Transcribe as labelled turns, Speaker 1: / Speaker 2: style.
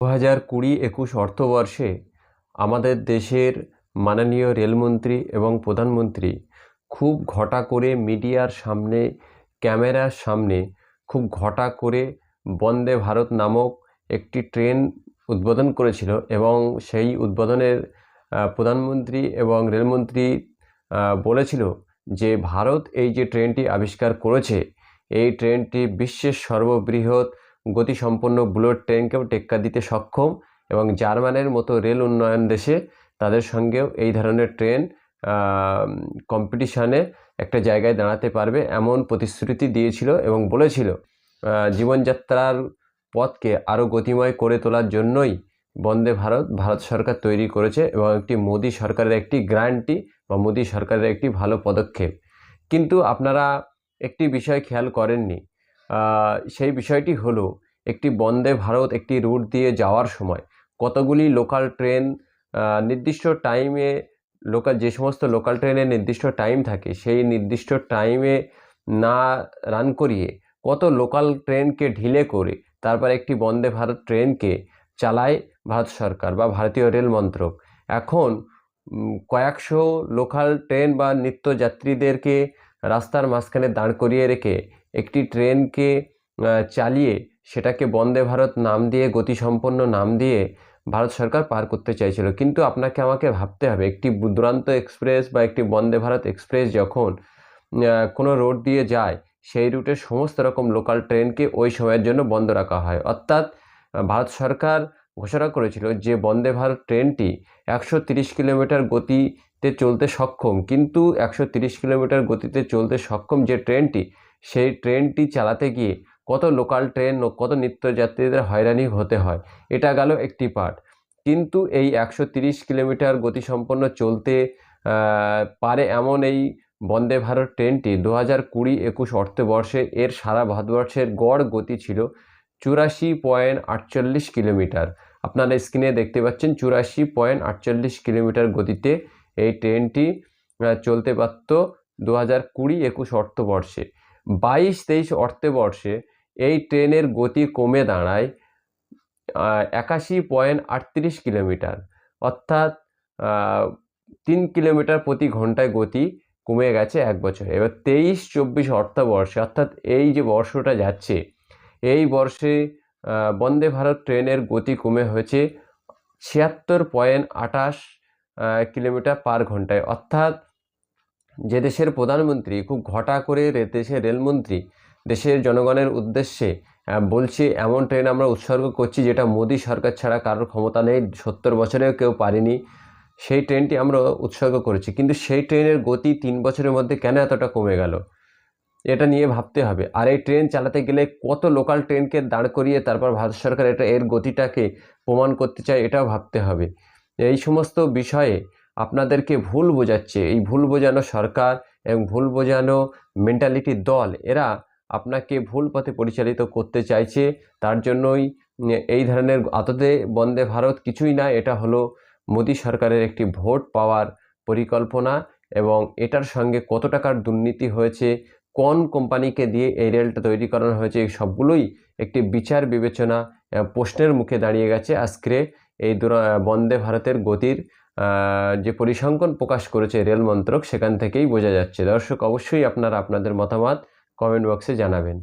Speaker 1: 2020-21 অর্থবর্ষে আমাদের দেশের মাননীয় রেলমন্ত্রী এবং প্রধানমন্ত্রী খুব ঘটা করে মিডিয়ার সামনে, ক্যামেরার সামনে খুব ঘটা করে বন্দে ভারত নামক একটি ট্রেন উদ্বোধন করেছিল এবং সেই উদ্বোধনের প্রধানমন্ত্রী এবং রেলমন্ত্রী বলেছিল যে ভারত এই যে ট্রেনটি আবিষ্কার করেছে, এই ট্রেনটি বিশ্বের সর্ববৃহৎ গতিসম্পন্ন বুলেট ট্রেনকেও টেক্কা দিতে সক্ষম এবং জার্মানের মতো রেল উন্নয়ন দেশে তাদের সঙ্গেও এই ধরনের ট্রেন কম্পিটিশানে একটা জায়গায় দাঁড়াতে পারবে এমন প্রতিশ্রুতি দিয়েছিল এবং বলেছিল জীবনযাত্রার পথকে আরও গতিময় করে তোলার জন্যই বন্দে ভারত সরকার তৈরি করেছে এবং একটি মোদী সরকারের একটি গ্যারান্টি বা মোদী সরকারের একটি ভালো পদক্ষেপ। কিন্তু আপনারা একটি বিষয় খেয়াল করেননি, সেই বিষয়টি হলো একটি বন্দে ভারত একটি রুট দিয়ে যাওয়ার সময় কতগুলি লোকাল ট্রেন নির্দিষ্ট টাইমে যে সমস্ত লোকাল ট্রেনের নির্দিষ্ট টাইম থাকে সেই নির্দিষ্ট টাইমে না রান করিয়ে কত লোকাল ট্রেনকে ঢিলে করে তারপর একটি বন্দে ভারত ট্রেনকে চালায় ভারত সরকার বা ভারতীয় রেল মন্ত্রক। এখন কয়েকশো লোকাল ট্রেন বা নিত্যযাত্রীদেরকে রাস্তার মাঝখানে দাঁড় করিয়ে রেখে একটি ট্রেনকে চালিয়ে সেটাকে বন্দে ভারত নাম দিয়ে, গতিসম্পন্ন নাম দিয়ে ভারত সরকার পার করতে চাইছিল। কিন্তু আপনাকে আমাকে ভাবতে হবে, একটি দুরান্ত এক্সপ্রেস বা একটি বন্দে ভারত এক্সপ্রেস যখন কোনো রোড দিয়ে যায়, সেই রুটের সমস্ত রকম লোকাল ট্রেনকে ওই সময়ের জন্য বন্ধ রাখা হয়। অর্থাৎ ভারত সরকার ঘোষণা করেছিল যে বন্দে ভারত ট্রেনটি 130 কিলোমিটার গতিতে চলতে সক্ষম, কিন্তু 130 কিলোমিটার গতিতে চলতে সক্ষম যে ট্রেনটি, সেই ট্রেনটি চালাতে গিয়ে কত লোকাল ট্রেন ও কত নিত্যযাত্রীদের হয়রানি হতে হয়, এটা গেল একটি পার্ট। কিন্তু এই 130 কিলোমিটার গতিসম্পন্ন চলতে পারে এমন এই বন্দে ভারত ট্রেনটি 2020-21 অর্থবর্ষে এর সারা ভারতবর্ষের গড় গতি ছিল 84.48 কিলোমিটার। আপনারা স্ক্রিনে দেখতে পাচ্ছেন 84.48 কিলোমিটার গতিতে এই ট্রেনটি চলতে পারত 2020-21 অর্থবর্ষে। 22-23 অর্থবর্ষে এই ট্রেনের গতি কমে দাঁড়ায় 81.38 কিলোমিটার, অর্থাৎ 3 কিলোমিটার প্রতি ঘন্টায় গতি কমে গেছে এক বছরে। এবার 23-24 অর্থবর্ষে, অর্থাৎ এই যে বর্ষটা যাচ্ছে, এই বর্ষে বন্দে ভারত ট্রেনের গতি কমে হয়েছে 76.28 কিলোমিটার পার ঘন্টায়। অর্থাৎ যে দেশের প্রধানমন্ত্রী খুব ঘটা করে দেশের রেলমন্ত্রী দেশের জনগণের উদ্দেশ্যে বলছে এমন ট্রেন আমরা উৎসর্গ করছি যেটা মোদী সরকার ছাড়া কারোর ক্ষমতা নেই, 70 বছরেও কেউ পারেনি, সেই ট্রেনটি আমরা উৎসর্গ করেছি। কিন্তু সেই ট্রেনের গতি 3 বছরের মধ্যে কেন এতটা কমে গেল, এটা নিয়ে ভাবতে হবে। আর এই ট্রেন চালাতে গেলে কত লোকাল ট্রেনকে দাঁড় করিয়ে তারপর ভারত সরকার এর গতিটাকে প্রমাণ করতে চায়, এটাও ভাবতে হবে। এই সমস্ত বিষয়ে আপনাদেরকে ভুল বোঝাচ্ছে এই ভুল বোঝানো সরকার এবং ভুল বোঝানো মেন্টালিটির দল, এরা আপনাকে ভুল পথে পরিচালিত করতে চাইছে। তার জন্যই এই ধরনের আদতে বন্দে ভারত কিছুই না, এটা হলো মোদী সরকারের একটি ভোট পাওয়ার পরিকল্পনা এবং এটার সঙ্গে কত টাকার দুর্নীতি হয়েছে, কোন কোম্পানিকে দিয়ে এই রেলটা তৈরি করানো হয়েছে, এই সবগুলোই একটি বিচার বিবেচনা প্রশ্নের মুখে দাঁড়িয়ে গেছে। আজকে এই বন্দে ভারতের গতির যে পরিসংখ্যান প্রকাশ করেছে রেল মন্ত্রক, সেখান থেকেই বোঝা যাচ্ছে। দর্শক, অবশ্যই আপনারা আপনাদের মতামত কমেন্ট বক্সে জানাবেন।